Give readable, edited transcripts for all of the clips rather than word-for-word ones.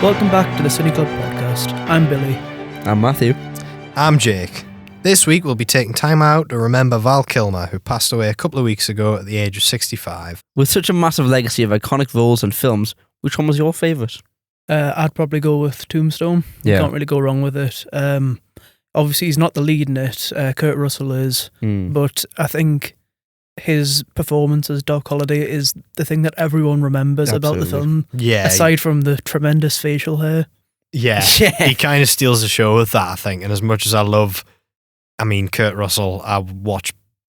Welcome back to the Cine Club podcast. I'm Billy. I'm Matthew. I'm Jake. This week we'll be taking time out to remember Val Kilmer, who passed away a couple of weeks ago at the age of 65. With such a massive legacy of iconic roles and films, which one was your favourite? I'd probably go with Tombstone. Yeah. You can't really go wrong with it. Obviously, he's not the lead in it. Kurt Russell is. But I think his performance as Doc Holliday is the thing that everyone remembers about the film. Yeah. Aside from the tremendous facial hair. Yeah. He kind of steals the show with that, I think. And as much as I love, Kurt Russell, I watch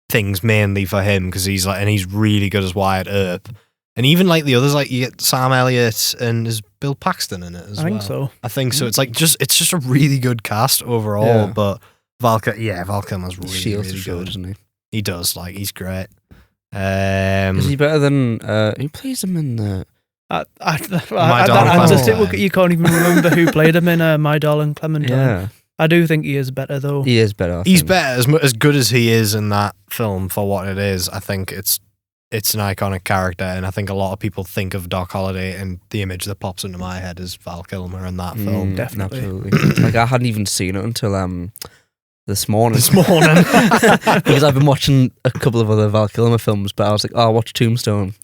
things mainly for him because he's really good as Wyatt Earp. And even like the others, like you get Sam Elliott and is Bill Paxton in it as well. I think so. It's just a really good cast overall. Yeah. But Val Kilmer's really the show, good. doesn't he? He does, he's great. Is he better than who plays him in the? You can't even remember who played him in My Darling Clementine. Yeah, I do think he is better though. he is better. He's better as good as he is in that film for what it is. I think it's an iconic character, and I think a lot of people think of Doc Holliday, and the image that pops into my head is Val Kilmer in that film. Definitely. Absolutely. I hadn't even seen it until this morning. Because I've been watching a couple of other Val Kilmer films, but I was like, oh, I'll watch Tombstone.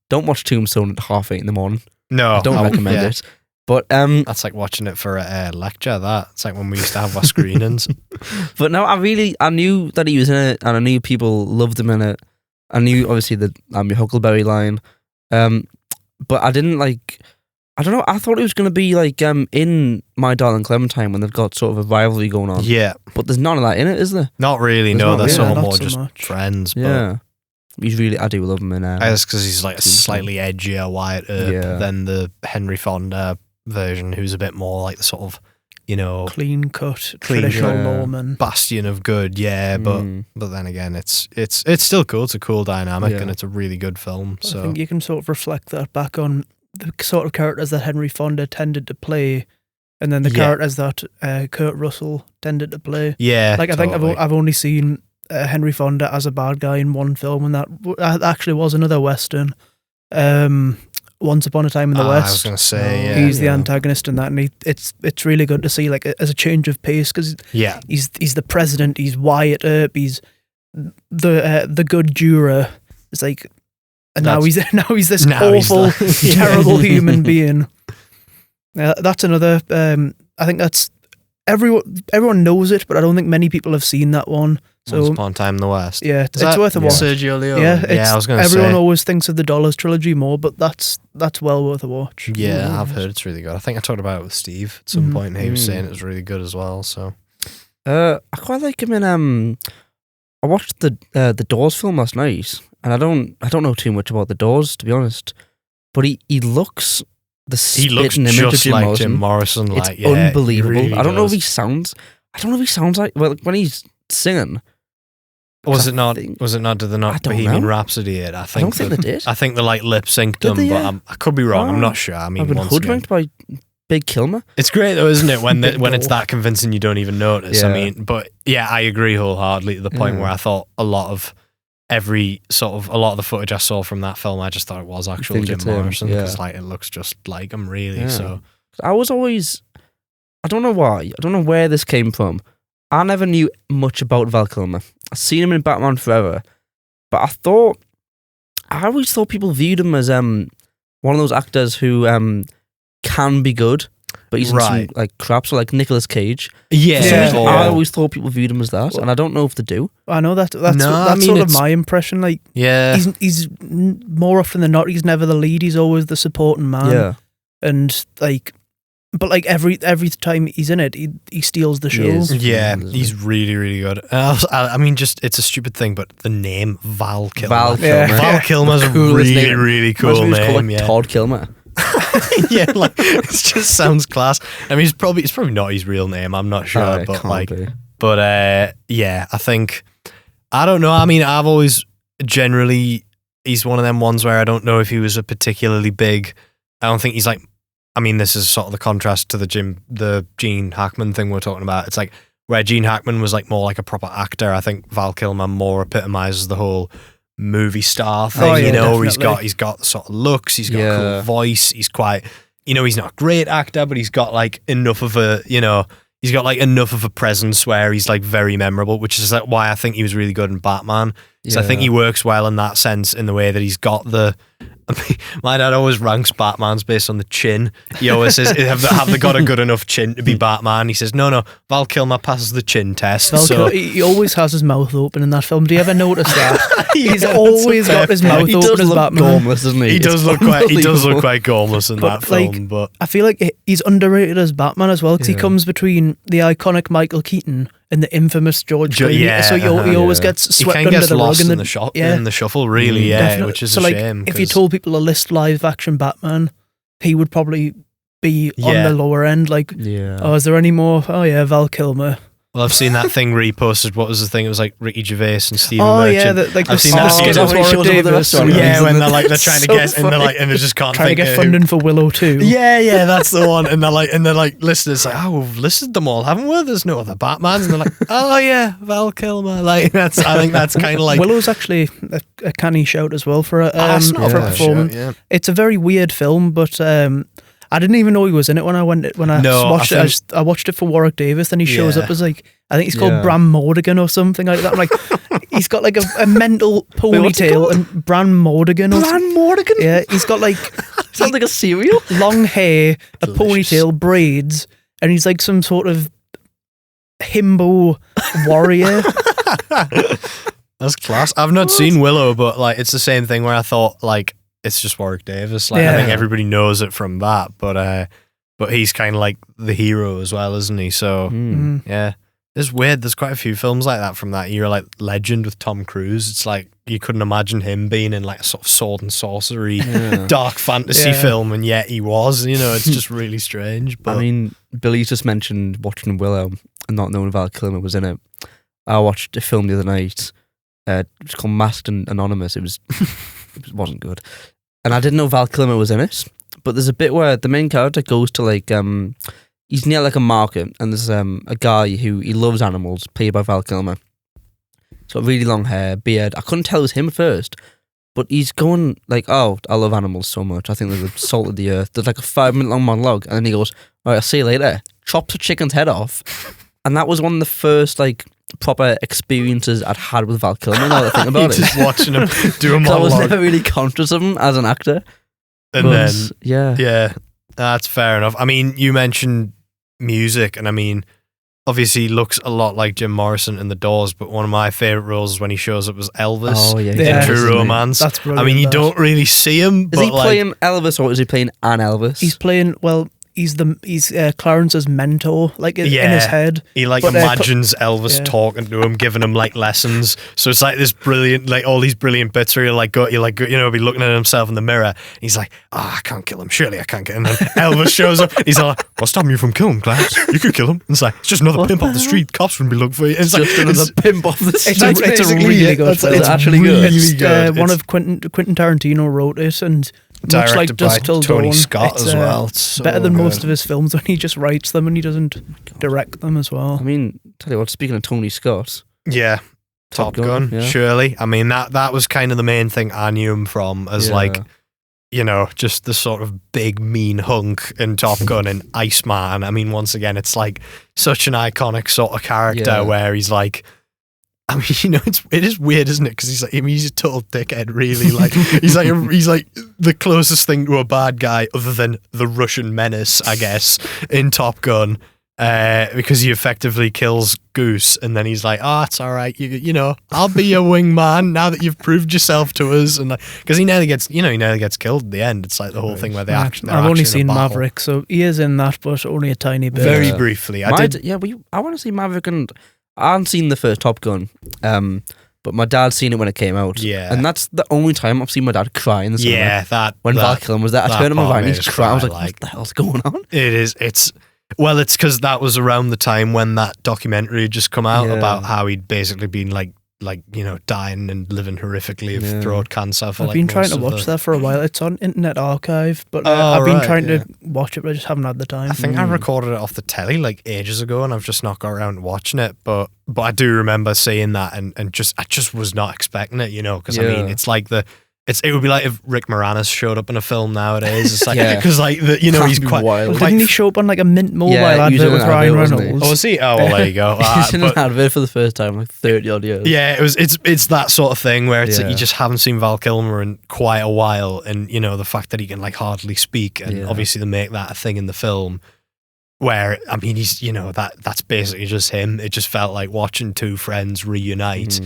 Don't watch Tombstone at 8:30 in the morning. No, I don't recommend it. But that's like watching it for a lecture. It's like when we used to have our screenings. But no, I knew that he was in it, and I knew people loved him in it. I knew obviously the your Huckleberry line, but I didn't I don't know. I thought it was going to be in My Darling Clementine when they've got sort of a rivalry going on. Yeah, but there's none of that in it, is there? Not really. There's no, they're not more so just much. friends. But Yeah, I do love him in. That's because he's like a slightly edgier Wyatt Earp than the Henry Fonda version, who's a bit more like the sort of clean cut, traditional lawman, bastion of good. Yeah, but then again, it's still cool. It's a cool dynamic, and it's a really good film. So I think you can sort of reflect that back on the sort of characters that Henry Fonda tended to play, and then the characters that Kurt Russell tended to play. Yeah, I think I've only seen Henry Fonda as a bad guy in one film, and that actually was another Western. Once Upon a Time in the West. I was going to say, he's the antagonist in that, and it's really good to see as a change of pace because he's the president, he's Wyatt Earp, he's the good juror. It's now he's this awful, terrible human being. That's another. I think that's everyone knows it, but I don't think many people have seen that one. So, Once Upon a Time in the West. Yeah, it's worth a watch. Sergio Leone. Yeah, I was going to say. Everyone always thinks of the Dollars trilogy more, but that's well worth a watch. Yeah, I've heard it's really good. I think I talked about it with Steve at some point, and he was saying it was really good as well. So, I quite like him in. I watched the Doors film last night, and I don't know too much about the Doors, to be honest. But he looks spitting image of just Jim like Morrison. Jim Morrison. It's unbelievable. Really I don't know if does. he sounds. I don't know if he sounds like when he's singing. Was it not? Did they not Bohemian Rhapsody it? I don't think they did. I think they lip synced them, they, but I could be wrong. I'm not sure. I've been hoodwinked by Big Kilmer. It's great though, isn't it? When it's that convincing, you don't even notice. Yeah. But yeah, I agree wholeheartedly to the point where I thought a lot of the footage I saw from that film, I just thought it was actual Jim Morrison because it looks just like him, really. Yeah. So I was always, I don't know why, I don't know where this came from. I never knew much about Val Kilmer. I've seen him in Batman Forever, but I always thought people viewed him as one of those actors who can be good, but he's in some crap, so like Nicolas Cage. Yeah. I always thought people viewed him as that, and I don't know if they do. I know that's sort of my impression. He's more often than not, he's never the lead. He's always the supporting man. Yeah, and but every time he's in it, he steals the show. He's really, really good. It's a stupit thing, but the name Val Kilmer. Val Kilmer's a really, really cool name. Todd Kilmer. It just sounds class. It's probably not his real name. I'm not sure, I think I don't know. I've always generally he's one of them ones where I don't know if he was a particularly big. I don't think he's like. This is sort of the contrast to the Gene Hackman thing we're talking about. It's like where Gene Hackman was more like a proper actor. I think Val Kilmer more epitomizes the whole movie star thing. Definitely. He's got the sort of looks. He's got a cool voice. he's not a great actor, but he's got like enough of a, he's got like enough of a presence where he's like very memorable, which is like why I think he was really good in Batman. So I think he works well in that sense, in the way that he's got the. My dad always ranks Batman's based on the chin. He always says, have they got a good enough chin to be Batman? He says, no, Val Kilmer passes the chin test. He always has his mouth open in that film. Do you ever notice that? He's always got his mouth open as Batman. Gormless, doesn't he? He does look quite gormless in that film. But I feel like he's underrated as Batman as well, because he comes between the iconic Michael Keaton and the infamous George Clooney. So he always gets swept under the rug in the shuffle, really, which is a shame. If you told people to list live action Batman, he would probably be on the lower end. Like, is there any more? Oh yeah, Val Kilmer. Well, I've seen that thing reposted. What was the thing? It was like Ricky Gervais and Stephen Merchant. I've seen that skit of Warwick Davis. When they're trying to guess, and they just can't trying think to get funding for Willow too. Yeah, that's the one. And they're like listeners like, oh, we've listed them all, haven't we? There's no other Batmans, and they're like, oh yeah, Val Kilmer. Like I think that's kind of like Willow's actually a canny shout as well for a performance. Yeah. It's a very weird film, but. I didn't even know he was in it when I watched it. I watched it for Warwick Davis, and he shows up as like, I think he's called Bram Mordigan or something like that. I'm like, he's got like a mental ponytail and Bram Mordigan. Bram Mordigan? Yeah, he's got like sounds like a cereal. Long hair, a ponytail, braids, and he's like some sort of himbo warrior. That's class. I've not seen Willow, but like it's the same thing where I thought like. It's just Warwick Davis. Like I think everybody knows it from that, but he's kind of like the hero as well, isn't he? So yeah, it's weird. There's quite a few films like that from that era, like Legend with Tom Cruise. It's like you couldn't imagine him being in like a sort of sword and sorcery, dark fantasy film, and yet he was. It's just really strange. But I mean, Billy just mentioned watching Willow and not knowing Val Kilmer was in it. I watched a film the other night. It's called Masked and Anonymous. It wasn't good. And I didn't know Val Kilmer was in it. But there's a bit where the main character goes to like, he's near like a market, and there's a guy who he loves animals, played by Val Kilmer. He's got really long hair, beard. I couldn't tell it was him at first, but he's going like, oh, I love animals so much. I think they're the salt of the earth. There's like a 5-minute long monologue, and then he goes, all right, I'll see you later. Chops a chicken's head off. And that was one of the first like proper experiences I'd had with Val Kilmer. Now that I think about it, just watching him do a monologue. I was never really conscious of him as an actor. And then that's fair enough. I mean, you mentioned music, and I mean, obviously he looks a lot like Jim Morrison in The Doors, but one of my favourite roles when he shows up was Elvis in True Romance. That's brilliant. I mean, you don't really see him. Is he playing Elvis, or is he playing an Elvis? He's playing, he's Clarence's mentor, like in his head. He like imagines Elvis talking to him, giving him like lessons. So it's like this brilliant, like all these brilliant bits where be looking at himself in the mirror. And he's like, I can't kill him. Surely I can't get him. And then Elvis shows up. He's like, what's stopping you from killing him, Clarence? You could kill him. And it's like, it's just another pimp off the street. Cops wouldn't be looking for you. And it's just like another pimp off the street. It's a really good film. It's actually good. It's good. One of Quentin Tarantino wrote it, and much like Dusk Till Tony Dawn, Scott as well. It's so better than good. most of his films when he just writes them and he doesn't direct them as well. I mean, tell you what, speaking of Tony Scott, Top Gun, surely. I mean, that was kind of the main thing I knew him from, as like, just the sort of big mean hunk in Top Gun and Iceman. I mean, once again, it's like such an iconic sort of character where he's like, I mean, it is weird, isn't it? Because he's a total dickhead, really. Like he's like the closest thing to a bad guy other than the Russian menace, I guess, in Top Gun, because he effectively kills Goose, and then he's like, "Oh, it's all right, I'll be your wingman now that you've proved yourself to us." And because he nearly gets killed at the end. It's like the whole thing where they action. I've only seen Maverick, so he is in that, but only a tiny bit. Very briefly. I want to see Maverick and. I hadn't seen the first Top Gun, but my dad's seen it when it came out. Yeah. And that's the only time I've seen my dad cry in the cinema. Yeah, when Val Kilmer was there. I turned him around and he's crying. I was like, what the hell's going on? It is. It's because that was around the time when that documentary had just come out about how he'd basically been like dying and living horrifically of throat cancer for I've been trying to watch that for a while. It's on Internet Archive, but I've been trying to watch it, but I just haven't had the time. I think I recorded it off the telly like ages ago, and I've just not got around to watching it. But I do remember seeing that, and I just was not expecting it, because I mean, it's like the it would be like if Rick Moranis showed up in a film nowadays. It's like, Yeah. because like, he's quite wild. Didn't he show up on like a Mint Mobile Yeah, he was advert in with an Ryan advert, wasn't he? Reynolds? Oh, was he? Oh, well, there you go. He's in an But- advert for the first time in like 30 odd years. Yeah, it's that sort of thing where it's like Yeah. you just haven't seen Val Kilmer in quite a while, and the fact that he can like hardly speak, and Yeah. obviously they make that a thing in the film. Where I mean, he's that's basically just him. It just felt like watching two friends reunite,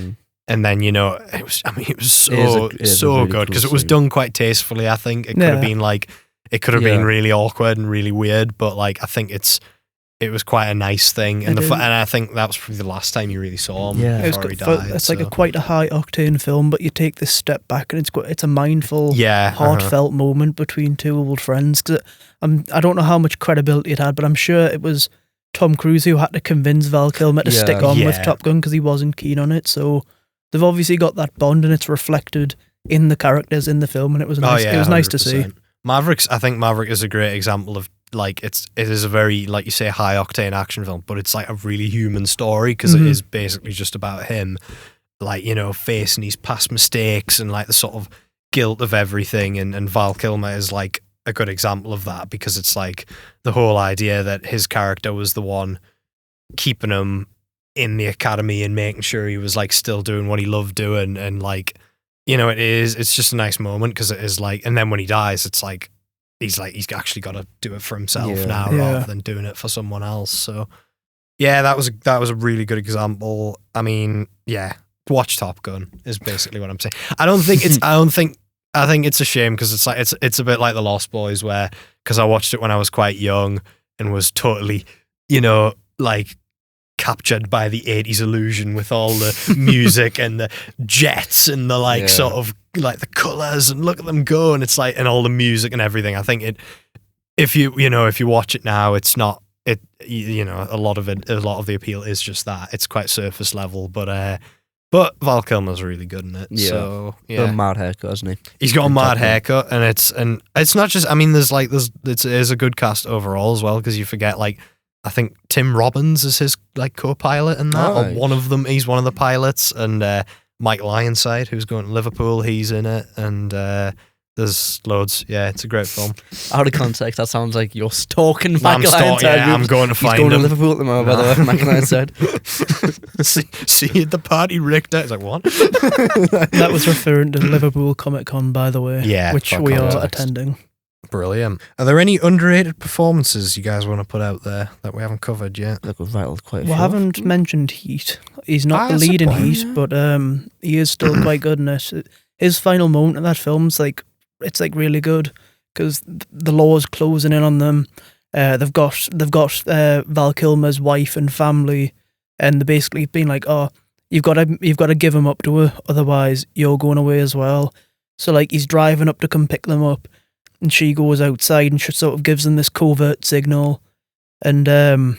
and then it was so It is a so really good because cool it was scene. done quite tastefully. I think it could have been like it could have been Yeah. really awkward and really weird, but like I think it was quite a nice thing, and and I think that was probably the last time you really saw him Yeah. before he died. It's like quite a high octane film, but you take this step back and it's a mindful, heartfelt moment between two old friends. Because I don't know how much credibility it had, but I'm sure it was Tom Cruise who had to convince Val Kilmer to stick on with Top Gun because he wasn't keen on it. So they've obviously got that bond, and it's reflected in the characters in the film, and it was nice. It was nice to see. I think Maverick is a great example of like it is a very, like you say, high octane action film, but it's like a really human story because it is basically just about him, like facing his past mistakes and like the sort of guilt of everything, and Val Kilmer is like a good example of that because it's like the whole idea that his character was the one keeping him in the academy and making sure he was like still doing what he loved doing, and like it's just a nice moment because it is like, and then when he dies it's like he's actually got to do it for himself now rather than doing it for someone else. So yeah, that was a really good example. I mean, yeah, watch Top Gun is basically what I'm saying. I think it's a shame because it's like it's a bit like The Lost Boys, where because I watched it when I was quite young and was totally like captured by the 80s illusion with all the music and the jets and the like sort of like the colours and look at them go, and it's like, and all the music and everything. I think if you watch it now, it's not a lot of the appeal is just that it's quite surface level, but Val Kilmer's really good in it. Yeah. So Got a mad haircut, hasn't he? He's got a mad haircut, and it's not just. I mean, it is a good cast overall as well, because you forget like I think Tim Robbins is his like co-pilot in that, or one of them. He's one of the pilots, and Mike Lyonside, who's going to Liverpool, he's in it, and there's loads. Yeah, it's a great film. Out of context, that sounds like you're stalking Mike Lyonside. Lyonside. I'm going to find him. He's going to Liverpool at the moment, by the way. Mike Lyonside. see you at the party, Richter. It's like, what? That was referring to Liverpool Comic Con, by the way. Yeah, which we are attending. Brilliant. Are there any underrated performances you guys want to put out there that we haven't covered yet? Look, we've rattled quite a We few. haven't mentioned Heat. He's not the lead in Heat, but he is still quite good in it. His final moment in that film's like, it's like really good because the law's closing in on them. They've got Val Kilmer's wife and family, and they're basically being like, "Oh, you've got to give him up to her, otherwise you're going away as well." So like he's driving up to come pick them up, and she goes outside and she sort of gives them this covert signal, and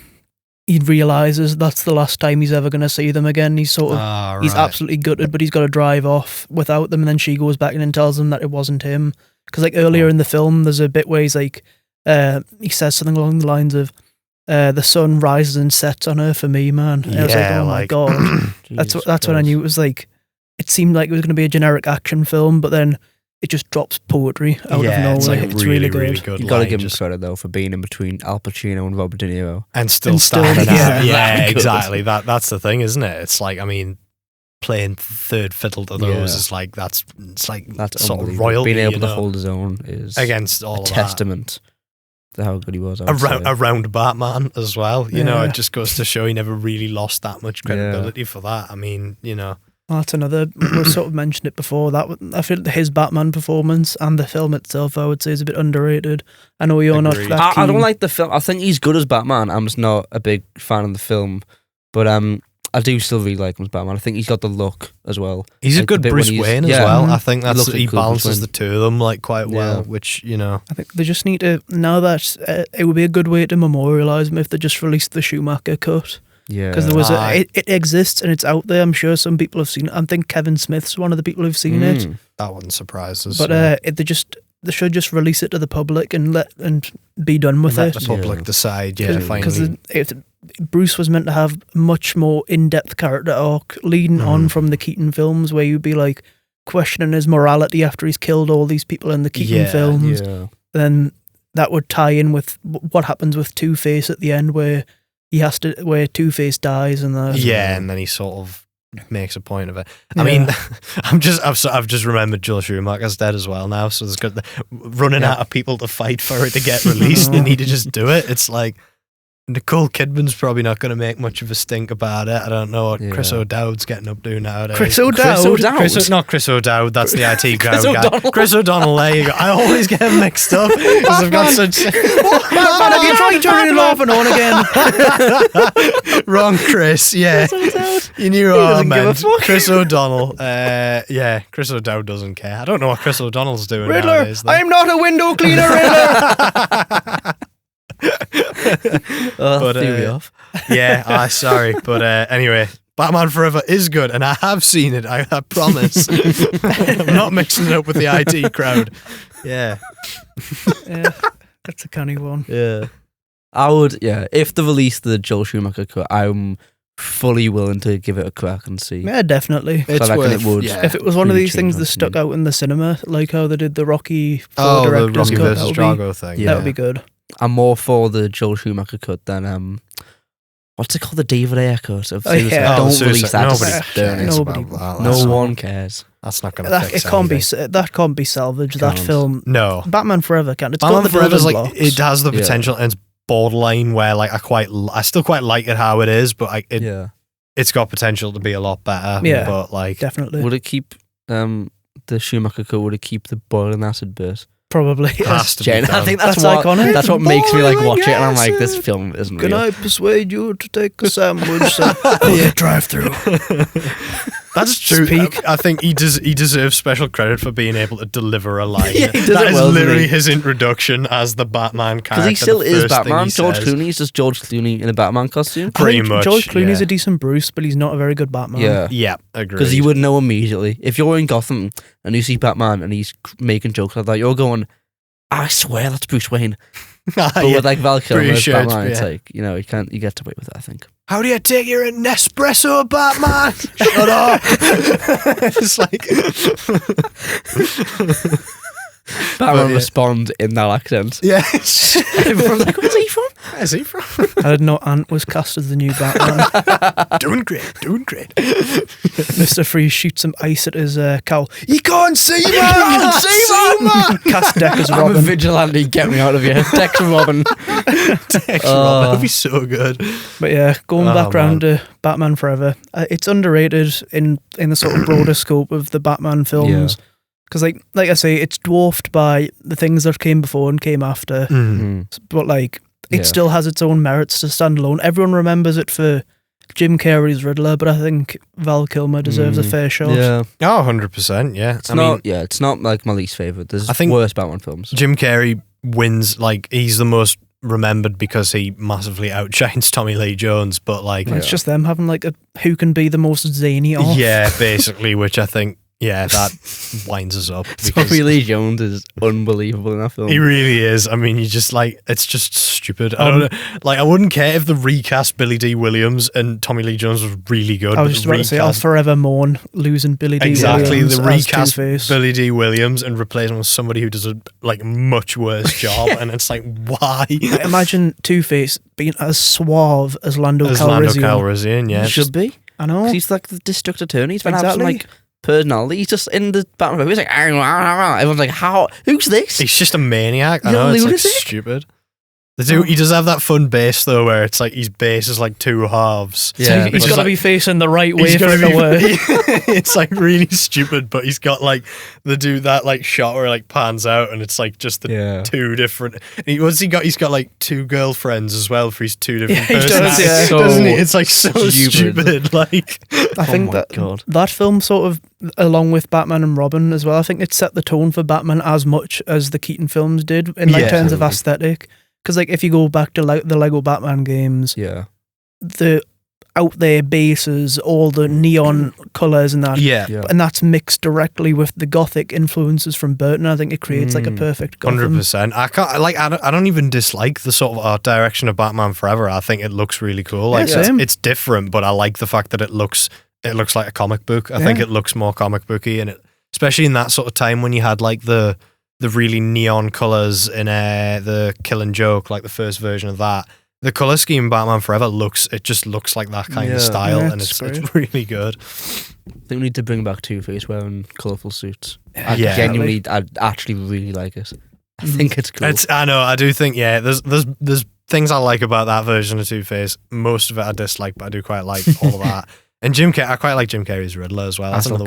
he realizes that's the last time he's ever going to see them again. He's sort of he's absolutely gutted, but he's got to drive off without them. And then she goes back in and tells him that it wasn't him. Because like earlier in the film, there's a bit where he's like, he says something along the lines of, "The sun rises and sets on her for me, man." And I was like, "Oh my god!" that's when I knew it was like, it seemed like it was going to be a generic action film, but then it just drops poetry out of nowhere. It's, like it's really good. Really good. You got to give him credit though for being in between Al Pacino and Robert De Niro, and still standing out. Yeah, exactly. That's the thing, isn't it? It's like, I mean, playing third fiddle to those is like that's sort of royalty. Being able to hold his own is against all a testament to how good he was. Around Batman as well. You know, it just goes to show he never really lost that much credibility for that. I mean, you know. Well, that's another. We sort of mentioned it before. That I feel his Batman performance and the film itself, I would say, is a bit underrated. I know you're not that keen. I don't like the film. I think he's good as Batman. I'm just not a big fan of the film, but I do still really like him as Batman. I think he's got the look as well. He's a good Bruce Wayne as well. I think he balances the two of them like quite well. Which, you know, I think they just need to, now that it would be a good way to memorialise him if they just released the Schumacher cut. Yeah, because there was it exists and it's out there. I'm sure some people have seen it. I think Kevin Smith's one of the people who've seen it. That wouldn't surprise us. But they should just release it to the public and be done with it. Let the public decide. Yeah, finally. Because Bruce was meant to have much more in-depth character arc leading on from the Keaton films, where you'd be like, questioning his morality after he's killed all these people in the Keaton films. Yeah. Then that would tie in with what happens with Two-Face at the end, where Two-Face dies, and and then he sort of makes a point of it. I mean, I've just remembered Joel Schumacher's dead as well now, so there's got running out of people to fight for it to get released. They need to just do it. It's like Nicole Kidman's probably not going to make much of a stink about it. I don't know what Chris O'Dowd's getting up to nowadays. Chris O'Dowd? Not Chris O'Dowd, that's the IT guy. Chris O'Donnell, there you go. I always get them mixed up because I've got such... Batman, have you tried turning it off and on again? Wrong Chris, yeah. You knew what I meant. Chris O'Donnell. Chris O'Dowd doesn't care. I don't know what Chris O'Donnell's doing Riddler, nowadays. I'm not a window cleaner, Riddler! Threw me off. Sorry, but anyway, Batman Forever is good, and I have seen it. I promise. I'm not mixing it up with the IT crowd. Yeah, that's a canny one. Yeah, I would. Yeah, if they released the Joel Schumacher cut, I'm fully willing to give it a crack and see. Yeah, definitely. It's worth, it would. If it was one of these things that stuck out in the cinema, like how they did the Rocky director's the Rocky cut, versus Drago thing. That would be good. I'm more for the Joel Schumacher cut than what's it called, the David Ayer cut of Suicide. Don't release that. No one cares. That's not going to fix anything. That can't be salvaged. That film. No. Batman Forever can't. It's Batman got the Forever's building like blocks. it has the potential, and it's borderline where like I still quite like it how it is, but it's got potential to be a lot better. Yeah, but like definitely. Would it keep the Schumacher cut? Would it keep the boiling acid bit? Probably. Has to be done. I think that's iconic. That's what makes me like watch it, and I'm like, this film isn't real. Can I persuade you to take a sandwich? Drive-through. That's true. I think he deserves special credit for being able to deliver a line. He does that it is well, literally his introduction as the Batman character. Because he still is Batman. George says. Clooney is just George Clooney in a Batman costume. Pretty much. George Clooney's a decent Bruce, but he's not a very good Batman. Yeah, agreed. Because you would know immediately. If you're in Gotham and you see Batman and he's making jokes like that, you're going, I swear that's Bruce Wayne. But with like Val Kilmer's Batman, it's like, you get away with it, I think. How do you take your Nespresso, Batman? Shut up. It's like Batman respond in that accent. Yeah. Everyone's like, where's he from? Where's he from? I didn't know Ant was cast as the new Batman. Doing great. Mr. Freeze shoots some ice at his cowl. You can't see, man! Cast Deck as Robin. I'm a vigilante, get me out of here. Deck Robin. Deck Robin, that'd be so good. But yeah, going back round to Batman Forever, it's underrated in the sort of broader scope of the Batman films. Because like I say, it's dwarfed by the things that came before and came after. Mm-hmm. But like, it still has its own merits to stand alone. Everyone remembers it for Jim Carrey's Riddler, but I think Val Kilmer deserves a fair shot. Yeah. Oh, 100%, yeah. It's not like my least favourite. There's worse Batman films. Jim Carrey wins, like, he's the most remembered because he massively outshines Tommy Lee Jones, but like... It's just them having like who can be the most zany off. Yeah, basically, which I think... Yeah, that winds us up. Tommy Lee Jones is unbelievable in that film. He really is. I mean, you just like, it's just stupid. I wouldn't care if the recast Billy D. Williams and Tommy Lee Jones was really good. I was just about to say, I'll forever mourn losing Billy D. Williams. Exactly, the recast Two-Face. Billy D. Williams and replace him with somebody who does a much worse job, and it's like, why? Imagine Two-Face being as suave as Lando Calrissian. Yeah, Should be. I know. He's like the district attorney. He's been having like personality. He's just in the Batman movie. He's like, everyone's like, how? Who's this? He's just a maniac. I know, it's like stupid. He does have that fun bass though, where it's like his bass is like two halves. Yeah, so he's got to be facing the right way for it to work. It's like really stupid, but he's got like that like shot where it like pans out and it's like just the two different. He's got like two girlfriends as well for his two different personalities, doesn't he? It's like so stupid. Like I think that film sort of, along with Batman and Robin as well, I think it set the tone for Batman as much as the Keaton films did in terms of aesthetic. Because like if you go back to the Lego Batman games, the out there bases, all the neon colours and that, and that's mixed directly with the gothic influences from Burton. I think it creates like a perfect Gotham. 100%. I don't even dislike the sort of art direction of Batman Forever. I think it looks really cool. Like it's different, but I like the fact that it looks like a comic book. I think it looks more comic booky, and especially in that sort of time when you had like the really neon colours in the Killing Joke, like the first version of that. The colour scheme in Batman Forever just looks like that kind of style, and it's really good. I think we need to bring back Two-Face wearing colourful suits. I actually really like it. I think it's cool. I know, I do think, there's things I like about that version of Two-Face. Most of it I dislike, but I do quite like all of that. And I quite like Jim Carrey's Riddler as well. I still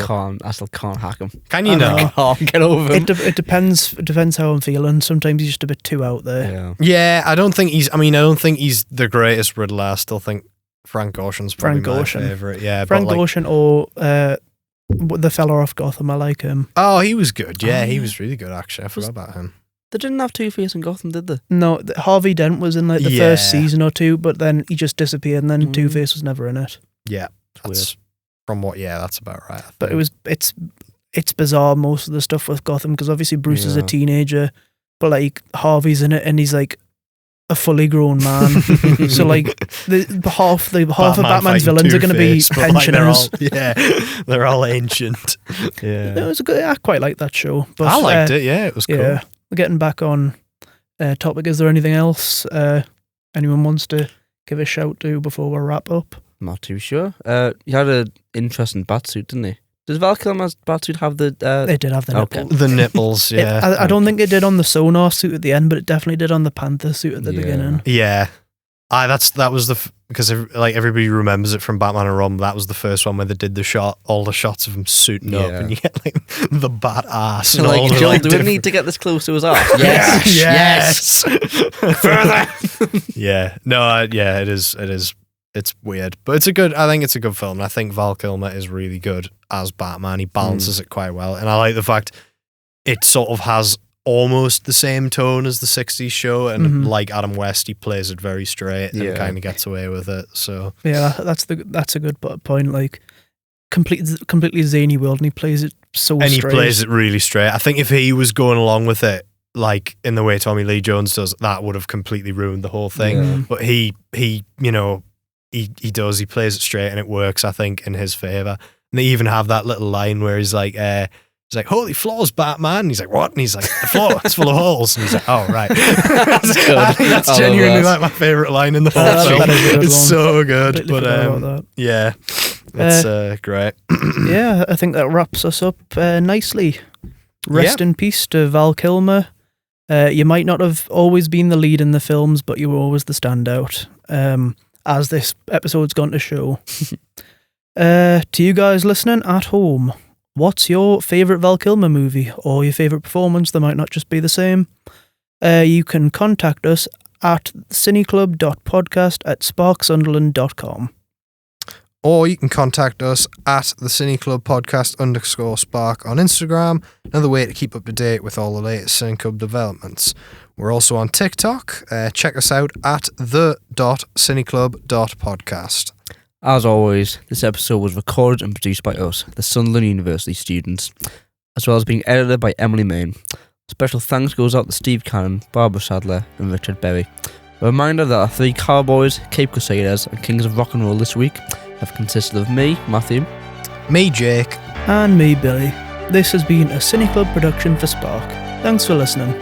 can't hack him. Can you not? I can't get over him. It depends how I'm feeling. Sometimes he's just a bit too out there. Yeah, I don't think he's the greatest Riddler. I still think Frank Gorshin's probably my favourite. Yeah, Frank Gorshin or the fella off Gotham. I like him. Oh, he was good. Yeah, he was really good actually. I forgot about him. They didn't have Two-Face in Gotham, did they? No, Harvey Dent was in like the first season or two, but then he just disappeared, and then Two-Face was never in it. Yeah. That's about right. But it's bizarre, most of the stuff with Gotham, because obviously Bruce is a teenager, but like Harvey's in it and he's like a fully grown man. So like half of Batman's villains are going to be pensioners. They're all ancient. Yeah, it was good. I quite liked that show. But, I liked it. Yeah, it was cool. Yeah, getting back on topic. Is there anything else anyone wants to give a shout to before we wrap up? Not too sure. He had an interesting batsuit, didn't he? Does Val Kilmer's batsuit have the... It did have the nipples. The nipples, yeah. I don't think it did on the Sonar suit at the end, but it definitely did on the Panther suit at the beginning. Yeah. That was because like everybody remembers it from Batman and Robin. That was the first one where they did all the shots of him suiting up, and you get like the bat ass. So like, Joel, do we need to get this close to his arse? Yes. Further. It is. It's weird, but I think it's a good film. And I think Val Kilmer is really good as Batman. He balances it quite well. And I like the fact it sort of has almost the same tone as the 60s show. And like Adam West, he plays it very straight and kind of gets away with it. So yeah, that's a good point. Like completely zany world, and he plays it so straight. And he plays it really straight. I think if he was going along with it, like in the way Tommy Lee Jones does, that would have completely ruined the whole thing. Yeah. But he plays it straight and it works, I think, in his favour. And they even have that little line where he's like, holy floors, Batman. And he's like, what? And he's like, the floor, it's full of holes. And he's like, oh, right. I think that's genuinely like my favourite line in the whole film. It's so good. But yeah, it's great. Yeah, I think that wraps us up nicely. Rest in peace to Val Kilmer. You might not have always been the lead in the films, but you were always the standout. As this episode's gone to show. To you guys listening at home, what's your favourite Val Kilmer movie or your favourite performance? They might not just be the same. You can contact us at the.cineclub.podcast@sparksunderland.com. Or you can contact us at the.cineclub.podcast_spark on Instagram, another way to keep up to date with all the latest Cine Club developments. We're also on TikTok. Check us out at the.cineclub.podcast. As always, this episode was recorded and produced by us, the Sunderland University students, as well as being edited by Emily Main. Special thanks goes out to Steve Cannon, Barbara Sadler, and Richard Berry. A reminder that our 3 Cowboys, Cape Crusaders, and Kings of Rock and Roll this week have consisted of me, Matthew, me, Jake, and me, Billy. This has been a Cine Club production for Spark. Thanks for listening.